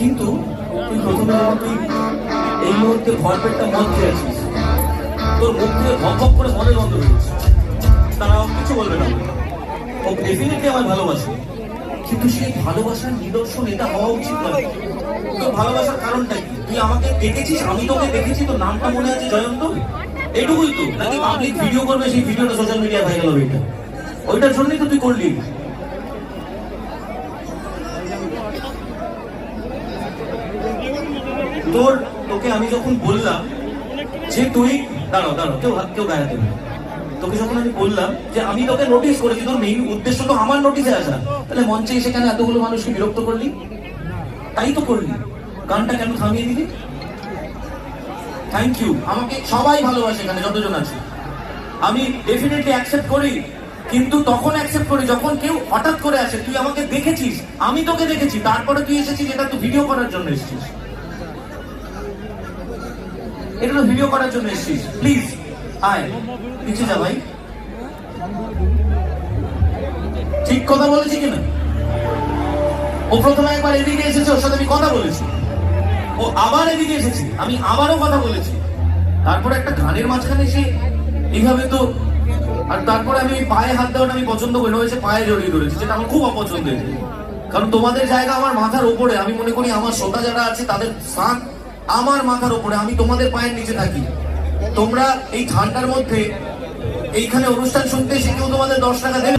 কিন্তু তুই প্রথমে যখন তুই এই মুহূর্তে ভরপেটটা মদ খেয়েছিস, তোর মুখ থেকে ভক ভক করে মদের গন্ধ হয়েছে, তারা কিছু বলবে না। ও ডেফিনেটলি আমার ভালোবাসে, কিন্তু সেই ভালোবাসার নিদর্শন এটা হওয়া উচিত নয়। তোর ভালোবাসার কারণটা কি? তুই আমাকে দেখেছিস, আমি তোকে দেখেছি, তোর নামটা মনে আছে জয়ন্ত, এটুকুই তো। নাকি পাবলিক ভিডিও করবে, সেই ভিডিওটা সোশ্যাল মিডিয়ায় ভাইরাল হবে, এটা ওইটার জন্যই তো তুই করলি। তোকে আমি যখন বললাম যে তুই দাঁড়াও দাঁড়াও, কেউ গায়ে দেবে, তোকে যখন আমি বললাম যে আমি তোকে নোটিস করেছি, তোর মেইন উদ্দেশ্য তো আমার নোটিসে আসা, তাহলে মঞ্চে এসে কেন এতগুলো মানুষকে বিরক্ত করলি? তাই তো করলি, গানটা কেন থামিয়ে দিলি? Thank you. আমাকে সবাই ভালোবাসে এখানে যতজন আছে, আমি ডেফিনেটলি অ্যাকসেপ্ট করি, কিন্তু তখন অ্যাকসেপ্ট করি যখন কেউ হঠাৎ করে আসে। তুই আমাকে দেখেছিস, আমি তোকে দেখেছি, তারপরে তুই এসেছিস, এটা তুই ভিডিও করার জন্য এসেছিস, এটা তো ভিডিও করার জন্য এসেছিস। প্লিজ আয় নিচে যা ভাই। ঠিক কথা বলেছি কিনা? ও প্রথমে একবার এদিকে এসেছে, ওর সাথে আমি কথা বলেছি, ও আবার এদিকে এসেছি, আমি আবারও কথা বলেছি, তারপরে একটা গানের মাঝখানে এসে এইভাবে তো। আর তারপরে আমি পায়ে হাত দেওয়াটা আমি পছন্দ করি না, হয়েছে পায়ে জড়িয়ে ধরেছি, যেটা আমার খুব অপছন্দের। কারণ তোমাদের জায়গা আমার মাথার উপরে, আমি মনে করি আমার শ্রোতা যারা আছে তাদের স্থান আমার মাথার উপরে, আমি তোমাদের পায়ের নিচে থাকি। তোমরা এই ঠান্ডার মধ্যে এইখানে অনুষ্ঠান শুনতে এসে কেউ তোমাদের 10 টাকা দেবে?